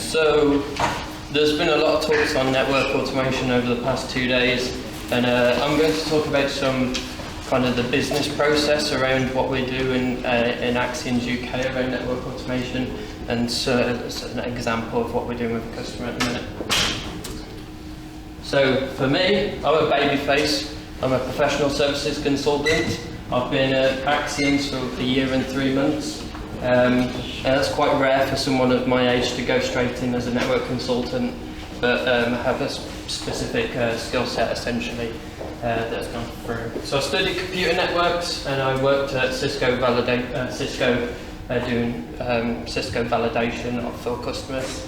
So there's been a lot of talks on network automation over the past 2 days, and I'm going to talk about some kind of the business process around what we do in Axians UK around network automation, and so it's an example of what we're doing with a customer at the minute. So for me, I'm a babyface. I'm a professional services consultant. I've been at Axians for a year and 3 months. And that's quite rare for someone of my age to go straight in as a network consultant, but have a specific skill set essentially that's gone through. So I studied computer networks, and I worked at Cisco doing Cisco validation for customers.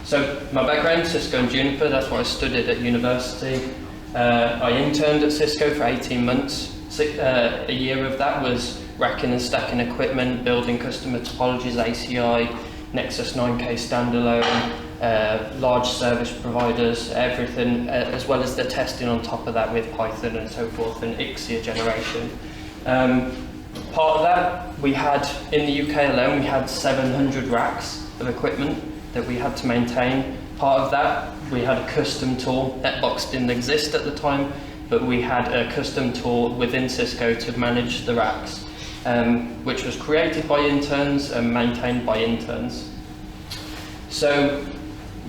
So my background, Cisco and Juniper, that's what I studied at university. I interned at Cisco for 18 months. A year of that was racking and stacking equipment, building customer topologies, ACI, Nexus 9K standalone, large service providers, everything, as well as the testing on top of that with Python and so forth, and Ixia generation. Part of that, we had, in the UK alone, we had 700 racks of equipment that we had to maintain. Part of that, we had a custom tool. Netbox didn't exist at the time, but we had a custom tool within Cisco to manage the racks, which was created by interns and maintained by interns. So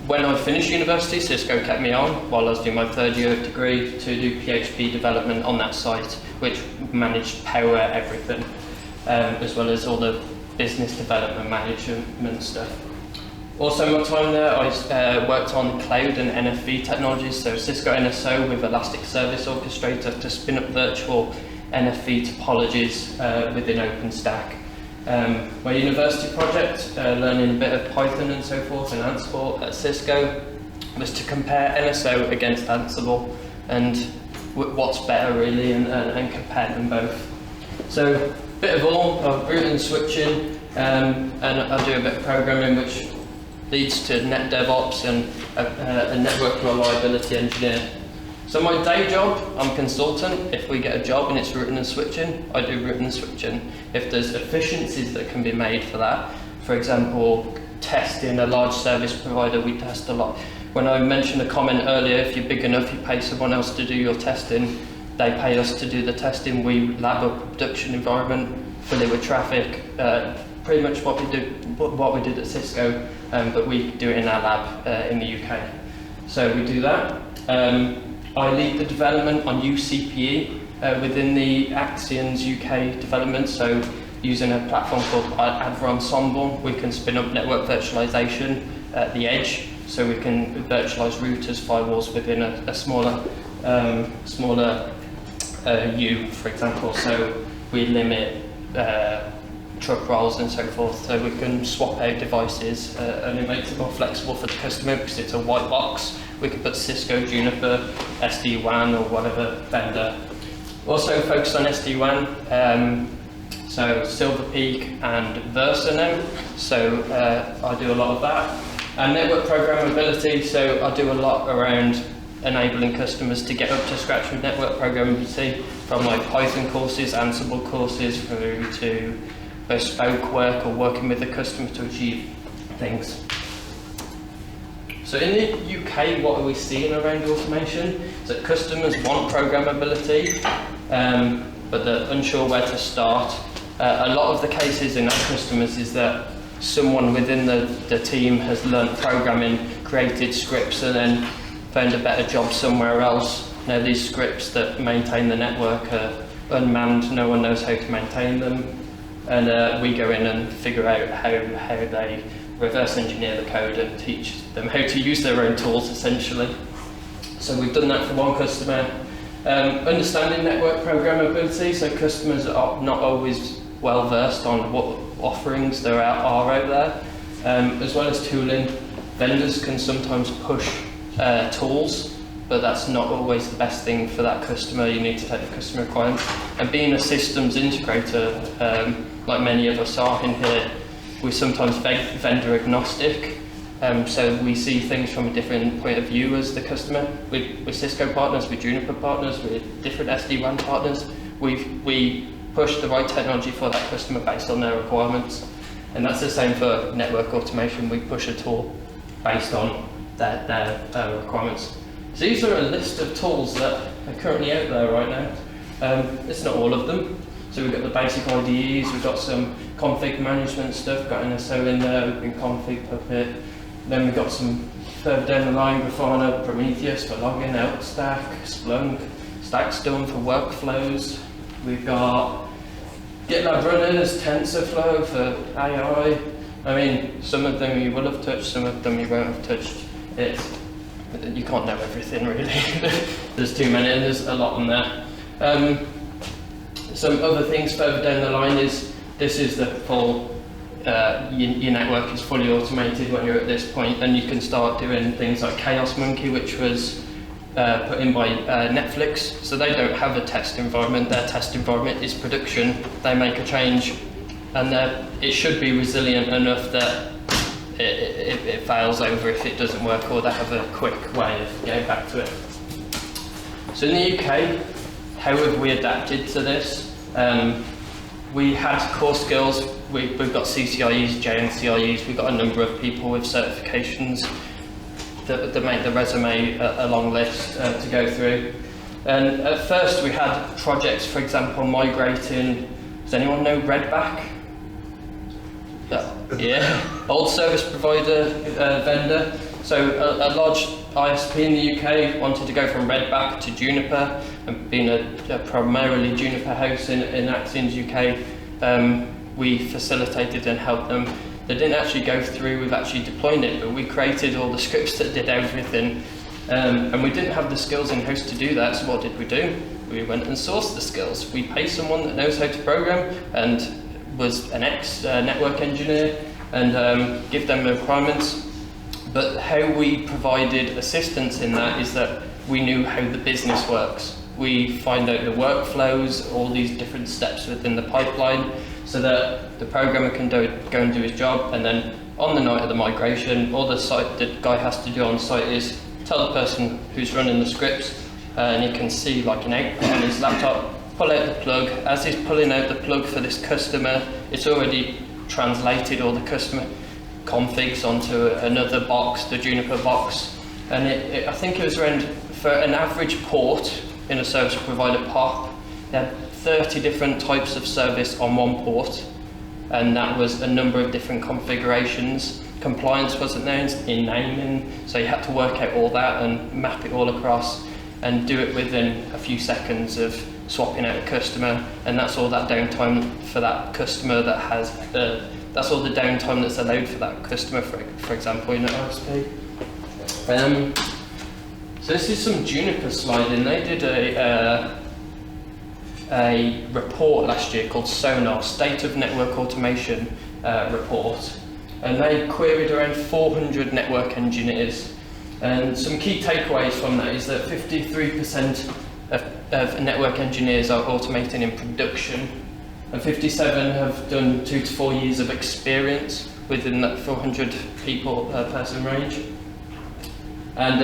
when I finished university, Cisco kept me on while I was doing my 3rd year of degree to do PHP development on that site, which managed power everything, as well as all the business development management stuff. Also, my time there, I worked on cloud and NFV technologies, so Cisco NSO with Elastic Service Orchestrator to spin up virtual NFV topologies within OpenStack. My university project, learning a bit of Python and so forth and Ansible at Cisco, was to compare NSO against Ansible and what's better really, and compare them both. So, bit of all, of routing and switching, and I do a bit of programming which leads to net DevOps and a network reliability engineer. So my day job, I'm consultant. If we get a job and it's routing and switching, I do routing and switching. If there's efficiencies that can be made for that, for example, testing a large service provider, we test a lot. When I mentioned a comment earlier, if you're big enough, you pay someone else to do your testing. They pay us to do the testing. We lab a production environment, fill it with traffic, pretty much what we did at Cisco, but we do it in our lab in the UK. So we do that. I lead the development on UCPE within the Axians UK development. So using a platform called Ensemble, we can spin up network virtualization at the edge. So we can virtualize routers, firewalls within a smaller U, for example. So we limit truck rolls and so forth, so we can swap out devices, and it makes it more flexible for the customer because it's a white box. We can put Cisco, Juniper, SD-WAN or whatever vendor. Also focus on SD-WAN, so Silver Peak and Versa now, so I do a lot of that. And network programmability, so I do a lot around enabling customers to get up to scratch with network programmability, from like Python courses, Ansible courses, through to bespoke work or working with the customer to achieve things. So in the UK, what are we seeing around automation? Is that customers want programmability, but they're unsure where to start. A lot of the cases in our customers is that someone within the team has learnt programming, created scripts, and then found a better job somewhere else. Now these scripts that maintain the network are unmanned, no one knows how to maintain them. And we go in and figure out how they reverse engineer the code and teach them how to use their own tools, essentially. So we've done that for one customer. Understanding network programmability, so customers are not always well versed on what offerings there are out there, as well as tooling. Vendors can sometimes push tools, but that's not always the best thing for that customer. You need to take the customer requirements. And being a systems integrator, like many of us are in here, we're sometimes vendor agnostic, so we see things from a different point of view as the customer. With Cisco partners, with Juniper partners, with different SD-WAN partners, we push the right technology for that customer based on their requirements. And that's the same for network automation. We push a tool based on their requirements. So these are a list of tools that are currently out there right now. It's not all of them. So we've got the basic IDEs, we've got some config management stuff, got NSO in there, we've been config, Puppet. Then we've got some further down the line, Grafana, Prometheus for logging, Outstack, Splunk, Stackstone for workflows. We've got GitLab runners, TensorFlow for AI. I mean, some of them you will have touched, some of them you won't have touched. You can't know everything really. There's too many, and there's a lot on there. Some other things further down the line is, this is the full, your network is fully automated when you're at this point, and you can start doing things like Chaos Monkey, which was put in by Netflix. So they don't have a test environment, their test environment is production. They make a change, and it should be resilient enough that it fails over if it doesn't work, or they have a quick way of getting back to it. So in the UK, how have we adapted to this? We had core skills, we've got CCIEs, JNCIEs, we've got a number of people with certifications that make the resume a long list to go through. And at first we had projects, for example, migrating, does anyone know Redback? Yeah, old service provider vendor. So a large ISP in the UK wanted to go from Redback to Juniper, and being a primarily Juniper house in Axians UK, we facilitated and helped them. They didn't actually go through with actually deploying it, but we created all the scripts that did everything. And we didn't have the skills in-house to do that, so what did we do? We went and sourced the skills. We paid someone that knows how to program and was an ex-network engineer, and give them the requirements. But how we provided assistance in that is that we knew how the business works. We find out the workflows, all these different steps within the pipeline, so that the programmer can go and do his job, and then on the night of the migration, all the guy has to do on site is tell the person who's running the scripts, and he can see like an output on his laptop, pull out the plug. As he's pulling out the plug for this customer, it's already translated all the customer configs onto another box, the Juniper box, and I think it was around, for an average port in a service provider POP, they had 30 different types of service on one port, and that was a number of different configurations. Compliance wasn't there in naming, so you had to work out all that and map it all across and do it within a few seconds of swapping out a customer, and that's all that downtime for that customer that has that's all the downtime that's allowed for that customer, for example, in an OSP. So this is some Juniper sliding. They did a report last year called Sonar, State of Network Automation report, and they queried around 400 network engineers. And some key takeaways from that is that 53% of network engineers are automating in production, and 57 have done 2 to 4 years of experience within that 400 people per person range. And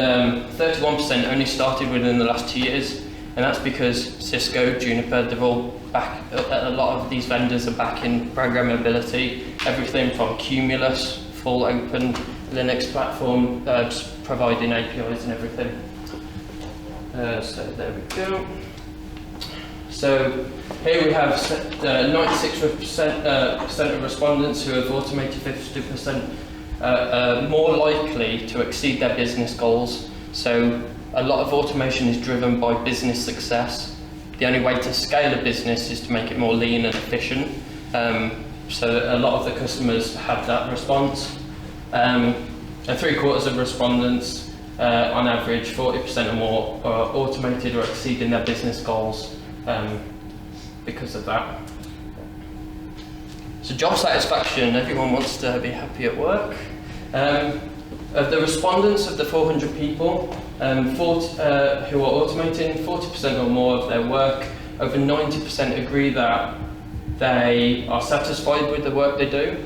31% only started within the last 2 years, and that's because Cisco, Juniper, they're all back, a lot of these vendors are back in programmability, everything from Cumulus, full open Linux platform, providing APIs and everything. So there we go. So here we have 96% of respondents who have automated 50% more likely to exceed their business goals. So a lot of automation is driven by business success. The only way to scale a business is to make it more lean and efficient. So a lot of the customers have that response. And 3/4 of respondents, on average, 40% or more, are automated or exceeding their business goals because of that. So job satisfaction, everyone wants to be happy at work. Of the respondents of the 400 people who are automating 40% or more of their work, over 90% agree that they are satisfied with the work they do.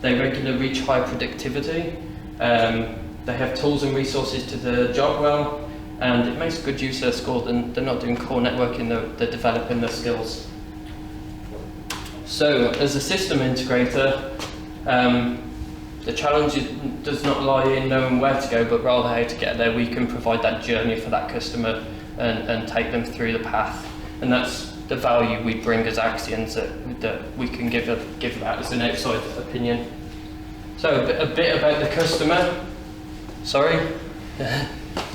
They regularly reach high productivity. They have tools and resources to do the job well, and it makes good use of their skills, and they're not doing core networking, they're developing their skills. So, as a system integrator, The challenge does not lie in knowing where to go, but rather how to get there. We can provide that journey for that customer and take them through the path. And that's the value we bring as Axians, that we can give that as an outside opinion. So a bit about the customer. Sorry,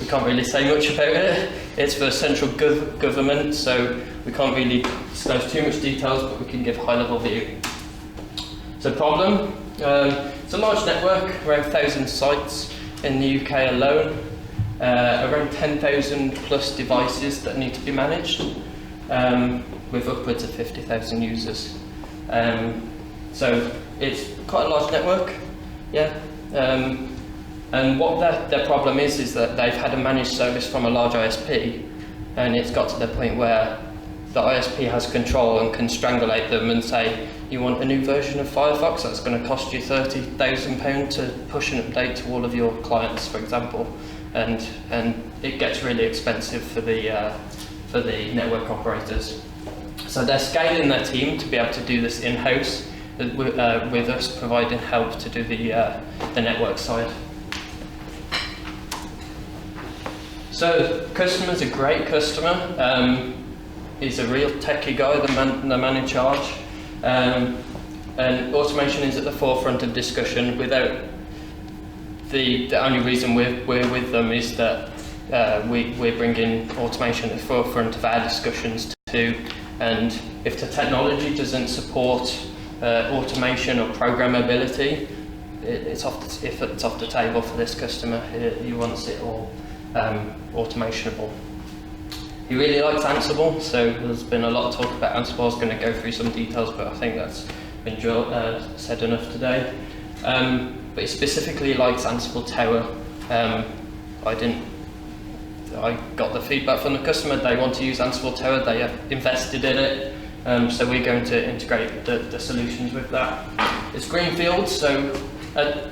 we can't really say much about it. It's for central government, so we can't really disclose too much details, but we can give a high-level view. So problem, it's a large network, around 1,000 sites in the UK alone, around 10,000 plus devices that need to be managed, with upwards of 50,000 users. So it's quite a large network, yeah. And what their problem is that they've had a managed service from a large ISP, and it's got to the point where the ISP has control and can strangulate them and say, you want a new version of Firefox, that's going to cost you £30,000 to push an update to all of your clients, for example, and it gets really expensive for the network operators. So they're scaling their team to be able to do this in-house, with us providing help to do the network side. So customer's a great customer. He's a real techie guy, the man in charge. And automation is at the forefront of discussion. Without the only reason we're with them is that we're bringing automation at the forefront of our discussions too. And if the technology doesn't support automation or programmability, it's off the table for this customer. He wants it all automationable. He really likes Ansible, so there's been a lot of talk about Ansible. I was going to go through some details, but I think that's been said enough today. But he specifically likes Ansible Tower. I got the feedback from the customer, they want to use Ansible Tower, they have invested in it, so we're going to integrate the solutions with that. It's greenfield, so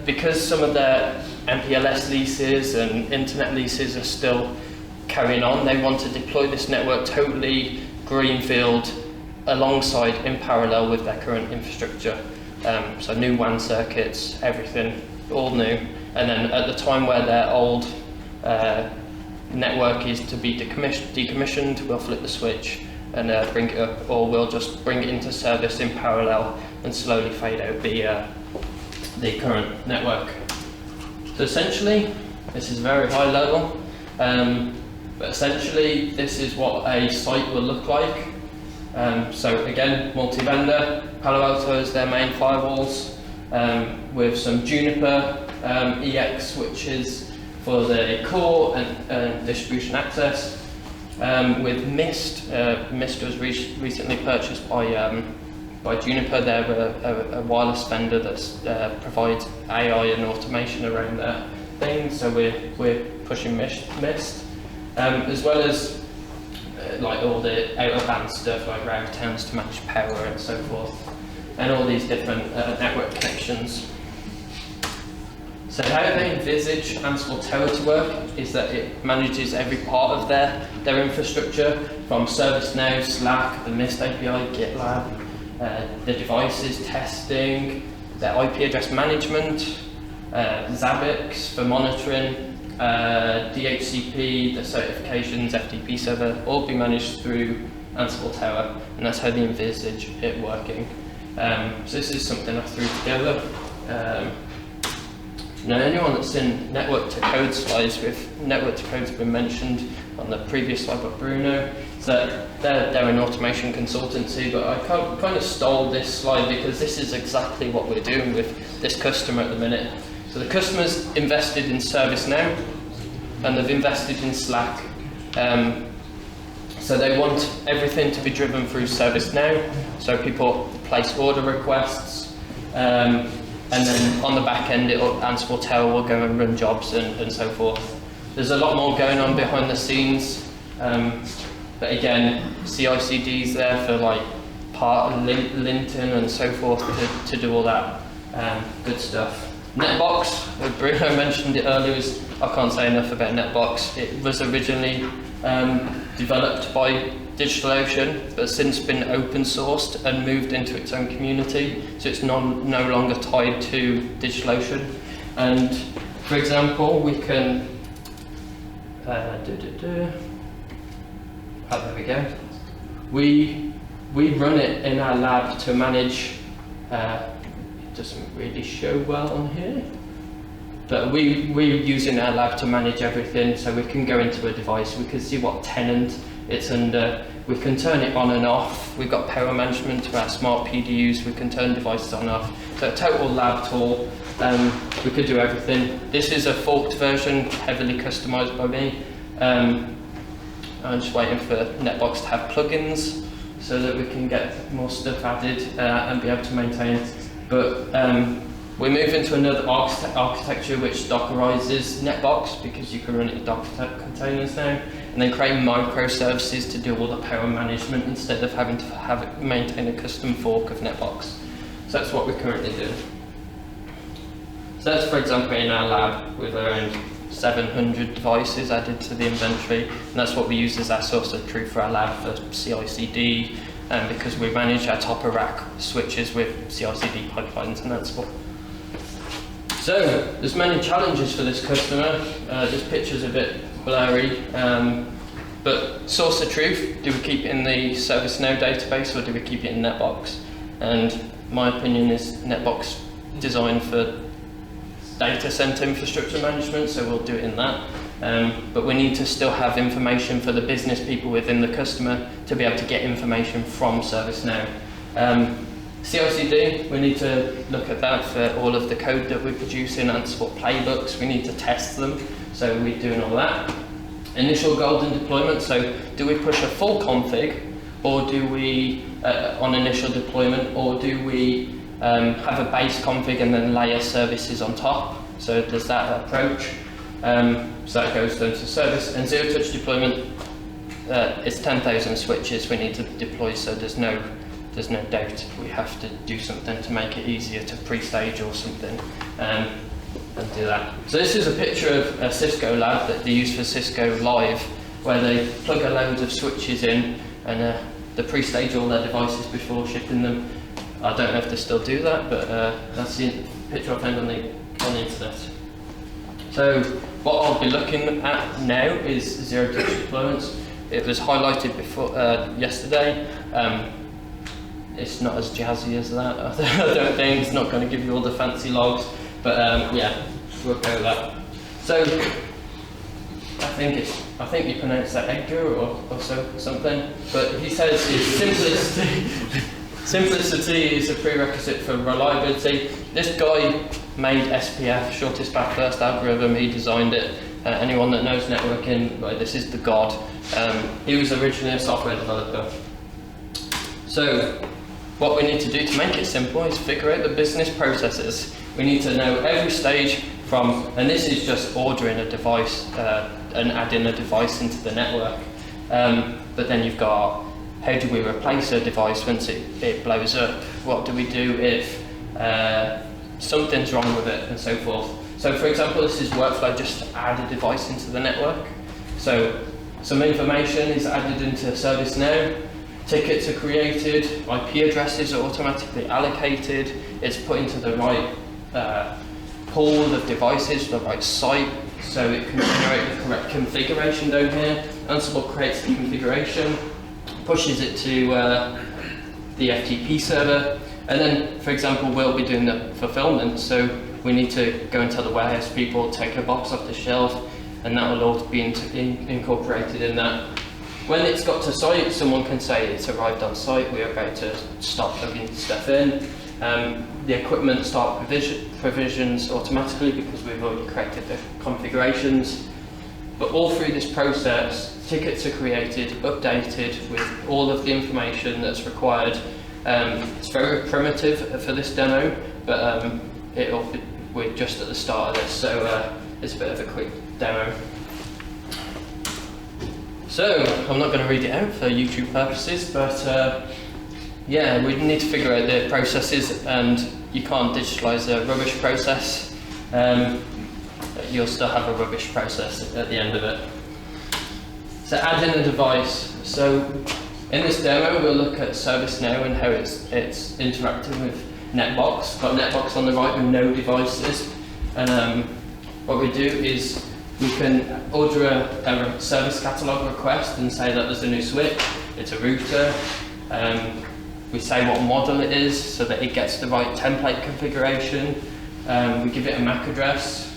because some of their MPLS leases and internet leases are still carrying on, they want to deploy this network totally greenfield alongside, in parallel with their current infrastructure. So new WAN circuits, everything, all new. And then at the time where their old network is to be decommissioned, we'll flip the switch and bring it up, or we'll just bring it into service in parallel and slowly fade out the current network. So essentially, this is very high level, but essentially this is what a site will look like. So again, multi-vendor, Palo Alto is their main firewalls, with some Juniper EX switches for the core and distribution access, with Mist. Mist was recently purchased by Juniper. They're a wireless vendor that provides AI and automation around their things, so we're pushing Mist. As well as like all the out-of-band stuff like route towns to manage power and so forth, and all these different network connections. So how they envisage Ansible Tower to work is that it manages every part of their infrastructure, from ServiceNow, Slack, the Mist API, GitLab, the devices testing, their IP address management, Zabbix for monitoring, DHCP, the certifications, FTP server, all be managed through Ansible Tower, and that's how they envisage it working. So this is something I threw together. Now, anyone that's in network to code slides, with network to code's been mentioned on the previous slide by Bruno, so they're an automation consultancy, but I kind of stole this slide because this is exactly what we're doing with this customer at the minute. So the customer's invested in ServiceNow, and they've invested in Slack. So they want everything to be driven through ServiceNow, so people place order requests, and then on the back end, Ansible Tower will go and run jobs and so forth. There's a lot more going on behind the scenes, but again, CI/CD's there for like Linton and so forth to do all that good stuff. Netbox, Bruno mentioned it earlier, I can't say enough about Netbox. It was originally developed by DigitalOcean, but since been open sourced and moved into its own community, so it's no longer tied to DigitalOcean. And for example, we can there we go. We run it in our lab to manage. It doesn't really show well on here, but we're using our lab to manage everything. So we can go into a device, we can see what tenant it's under, we can turn it on and off. We've got power management to our smart PDUs, we can turn devices on and off. So a total lab tool. We could do everything. This is a forked version, heavily customized by me. I'm just waiting for Netbox to have plugins so that we can get more stuff added and be able to maintain it. But we're moving to another architecture which Dockerizes Netbox, because you can run it in Docker containers now, and then create microservices to do all the power management instead of having to maintain a custom fork of Netbox. So that's what we're currently doing. So that's, for example, in our lab with around 700 devices added to the inventory, and that's what we use as our source of truth for our lab for CI/CD, because we manage our top of rack switches with CI/CD pipelines and Ansible. So there's many challenges for this customer. This picture's a bit blurry, but source of truth, do we keep it in the ServiceNow database or do we keep it in Netbox? And my opinion is Netbox designed for data center infrastructure management, so we'll do it in that. But we need to still have information for the business people within the customer to be able to get information from ServiceNow. CI/CD, we need to look at that for all of the code that we produce in Ansible playbooks. We need to test them, so we're doing all that. Initial golden deployment, so do we push a full config, or do we, on initial deployment, or do we have a base config and then layer services on top? So there's that approach. So that goes down to service. And zero touch deployment, it's 10,000 switches we need to deploy, so there's no doubt we have to do something to make it easier to pre-stage or something and do that. So this is a picture of a Cisco lab that they use for Cisco Live, where they plug a load of switches in and they pre-stage all their devices before shipping them. I don't know if they still do that, but that's the picture I found on the internet. So what I'll be looking at now is zero touch deployments. It was highlighted before yesterday. It's not as jazzy as that, I don't think. It's not going to give you all the fancy logs, but yeah, we'll go with that. So I think you pronounce that Edgar or something, but he says simplicity is a prerequisite for reliability. This guy made SPF, shortest path first algorithm. He designed it. Anyone that knows networking, well, this is the god. He was originally a software developer. So what we need to do to make it simple is figure out the business processes. We need to know every stage from, and this is just ordering a device and adding a device into the network. But then you've got, how do we replace a device once it blows up? What do we do if something's wrong with it, and so forth. So for example, this is workflow just to add a device into the network. So some information is added into ServiceNow. Tickets are created, IP addresses are automatically allocated, it's put into the right pool of devices, the right site, so it can generate the correct configuration down here. Ansible creates the configuration, pushes it to the FTP server, and then, for example, we'll be doing the fulfillment, so we need to go and tell the warehouse people, take a box off the shelf, and that will all be incorporated in that. When it's got to site, someone can say it's arrived on site, we're about to start plugging stuff in. The equipment start provisions automatically because we've already created the configurations. But all through this process, tickets are created, updated with all of the information that's required. It's very primitive for this demo, but we're just at the start of this, so it's a bit of a quick demo. So, I'm not going to read it out for YouTube purposes, but yeah, we need to figure out the processes, and you can't digitalize a rubbish process. You'll still have a rubbish process at the end of it. So add in a device. So In this demo, we'll look at ServiceNow and how it's interacting with Netbox. Got Netbox on the right with no devices. And what we do is we can order a service catalog request and say that there's a new switch, it's a router. We say what model it is so that it gets the right template configuration. We give it a MAC address.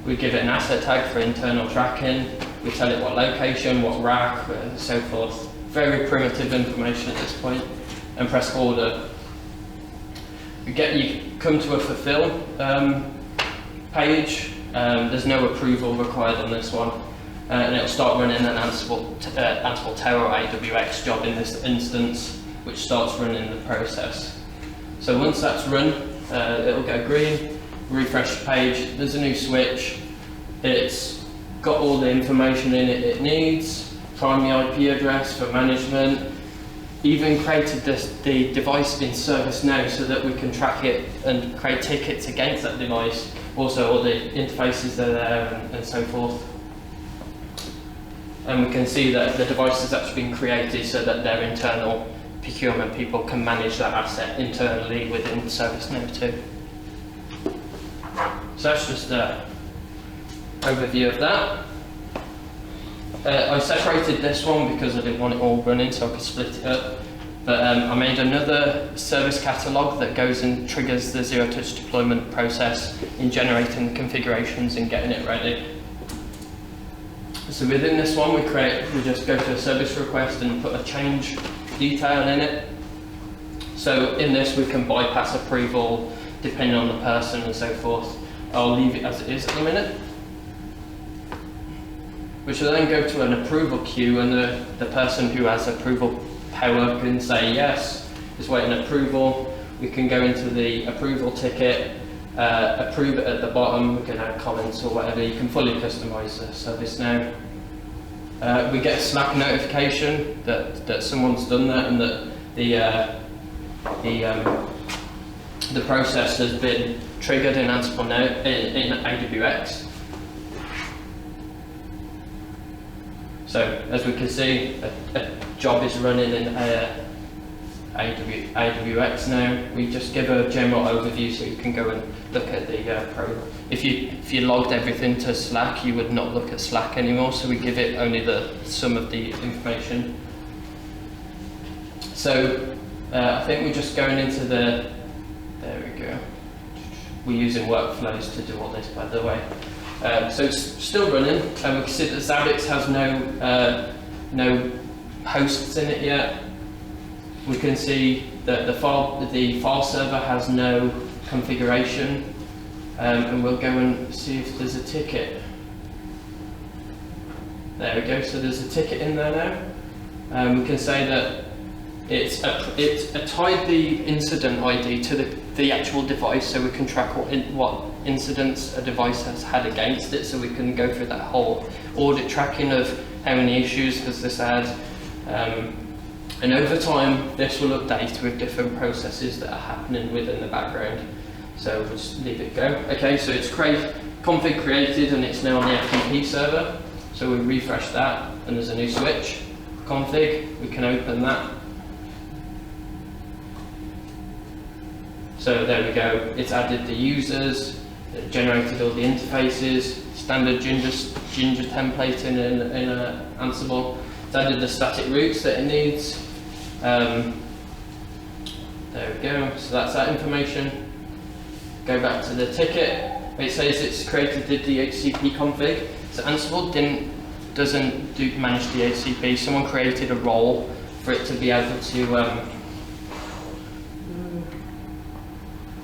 We give it an asset tag for internal tracking. We tell it what location, what rack, and so forth. Very primitive information at this point. And press order. You come to a fulfill page. There's no approval required on this one. And it'll start running an Ansible Tower AWX job in this instance, which starts running the process. So once that's run, it'll go green, refresh the page, there's a new switch, it's got all the information in it needs, primary IP address for management, even created the device in ServiceNow so that we can track it and create tickets against that device. Also all the interfaces are there and so forth. And we can see that the device has actually been created so that their internal procurement people can manage that asset internally within ServiceNow too. So that's just an overview of that. I separated this one because I didn't want it all running so I could split it up. But I made another service catalog that goes and triggers the zero-touch deployment process in generating the configurations and getting it ready. So within this one, we just go to a service request and put a change detail in it. So in this, we can bypass approval depending on the person and so forth. I'll leave it as it is at the minute. Which will then go to an approval queue, and the person who has approval power can say yes, is waiting approval. We can go into the approval ticket, approve it at the bottom, we can add comments or whatever. You can fully customize the service now. We get a Slack notification that someone's done that and that the process has been triggered in Ansible now in AWX. So as we can see, a job is running in AWX now. We just give a general overview so you can go and look at the program. If you logged everything to Slack, you would not look at Slack anymore, so we give it only some of the information. So I think we're just going into there we go. We're using workflows to do all this, by the way. So it's still running, and we can see that Zabbix has no hosts in it yet. We can see that the file server has no configuration, and we'll go and see if there's a ticket. There we go, so there's a ticket in there now. We can say that it's tied the incident ID to the actual device, so we can track what incidents a device has had against it, so we can go through that whole audit tracking of how many issues has this had. And over time, this will update with different processes that are happening within the background. So we'll just leave it go. Okay, so it's config created and it's now on the FTP server. So we refresh that and there's a new switch. Config, we can open that. So there we go, it's added the users, it generated all the interfaces, standard Ginger template in Ansible. It's added the static routes that it needs. There we go, so that's that information. Go back to the ticket. It says it's created the DHCP config. So Ansible doesn't manage DHCP. Someone created a role for it to be able to.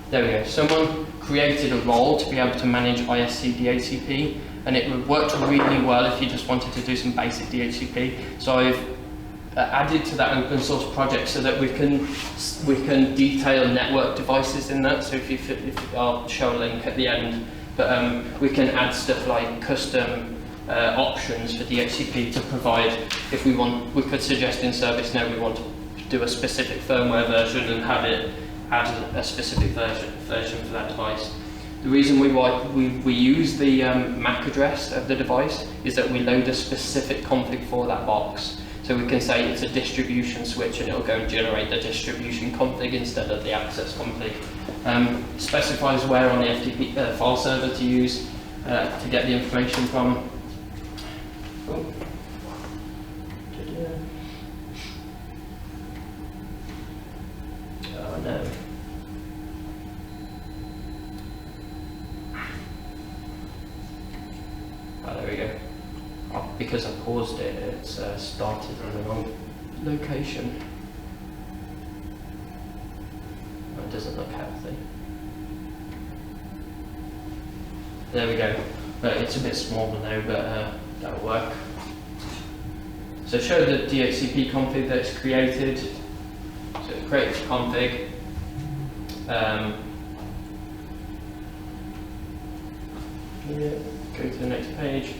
There we go. Someone created a role to be able to manage ISC DHCP, and it worked really well if you just wanted to do some basic DHCP. So I've added to that open source project so that we can detail network devices in that. So I'll show a link at the end, but we can add stuff like custom options for DHCP to provide. If we want, we could suggest in ServiceNow we want to do a specific firmware version and have it add a specific version for that device. The reason we use the MAC address of the device is that we load a specific config for that box. So we can say it's a distribution switch and it'll go and generate the distribution config instead of the access config. Specifies where on the FTP file server to use to get the information from. Oh. Oh no. Oh, there we go. Oh, because I paused it, it's started on the wrong location. Oh, it doesn't look healthy. There we go. But it's a bit smaller now, but that'll work. So show the DHCP config that it's created. So it creates config. Go to the next page.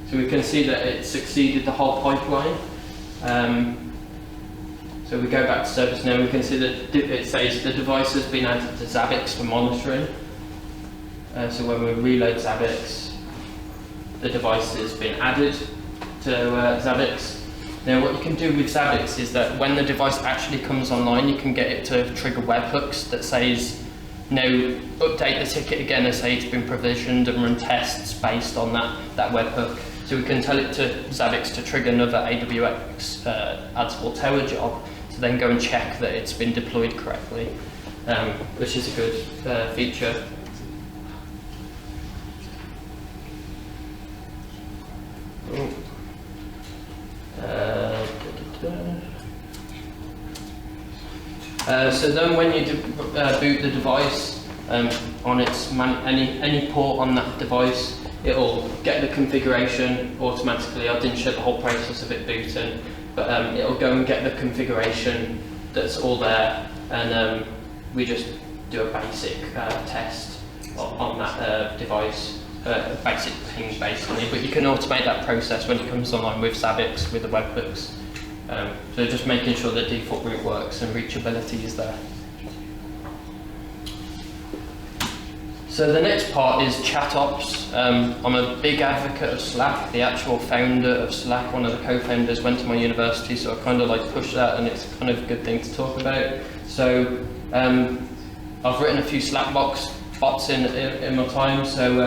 So we can see that it succeeded the whole pipeline. So we go back to ServiceNow, we can see that it says the device has been added to Zabbix for monitoring. So when we reload Zabbix, the device has been added to Zabbix. Now what you can do with Zabbix is that when the device actually comes online, you can get it to trigger webhooks that says, now update the ticket again and say it's been provisioned and run tests based on that webhook. So we can tell it to Zabbix to trigger another AWS Ansible tower job to then go and check that it's been deployed correctly, which is a good feature. So then when you boot the device on its any port on that device, it'll get the configuration automatically. I didn't show the whole process of it booting, but it'll go and get the configuration that's all there, and we just do a basic test on that device. Basic ping basically, but you can automate that process when it comes online with Zabbix, with the webhooks. So just making sure the default route works and reachability is there. So the next part is chat ops. I'm a big advocate of Slack. The actual founder of Slack, one of the co-founders, went to my university, so I kind of like push that, and it's kind of a good thing to talk about. So I've written a few Slack bots in my time. So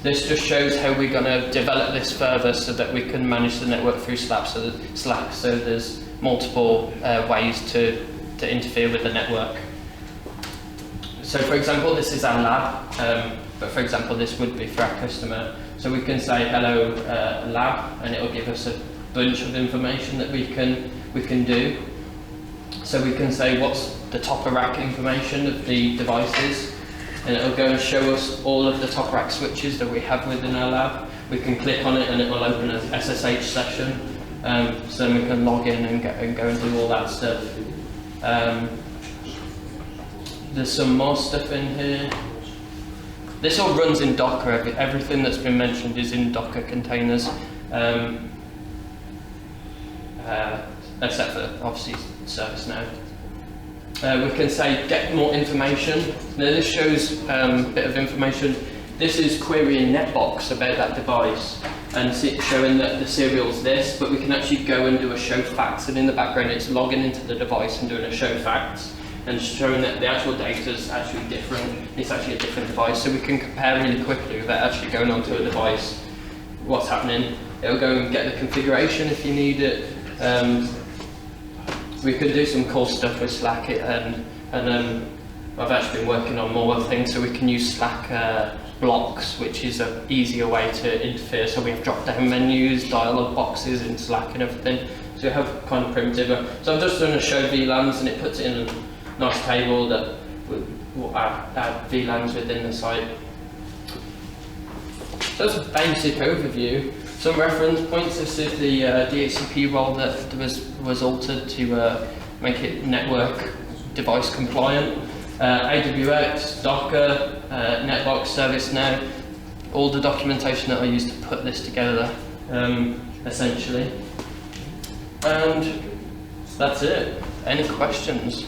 this just shows how we're going to develop this further so that we can manage the network through Slack. So there's multiple ways to interfere with the network. So for example, this is our lab, but for example, this would be for our customer. So we can say hello lab, and it'll give us a bunch of information that we can do. So we can say what's the top of rack information of the devices, and it'll go and show us all of the top rack switches that we have within our lab. We can click on it and it will open an SSH session, so then we can log in and go and do all that stuff. There's some more stuff in here. This all runs in Docker. Everything that's been mentioned is in Docker containers, except for obviously ServiceNow. We can say get more information. Now this shows a bit of information. This is querying Netbox about that device and showing that the serial's this, but we can actually go and do a show facts, and in the background it's logging into the device and doing a show facts and showing that the actual data is actually different. It's actually a different device, so we can compare really quickly without actually going onto a device what's happening. It'll go and get the configuration if you need it. We could do some cool stuff with Slack, and I've actually been working on more things, so we can use Slack blocks, which is an easier way to interfere. So we have drop-down menus, dialog boxes in Slack and everything. So we have kind of primitive. So I'm just going to show VLANs, and it puts it in a nice table that will add VLANs within the site. So that's a basic overview. Some reference points. This is the DHCP role that was altered to make it network device compliant. AWS, Docker, Netbox, ServiceNow, all the documentation that I used to put this together, essentially. And that's it. Any questions?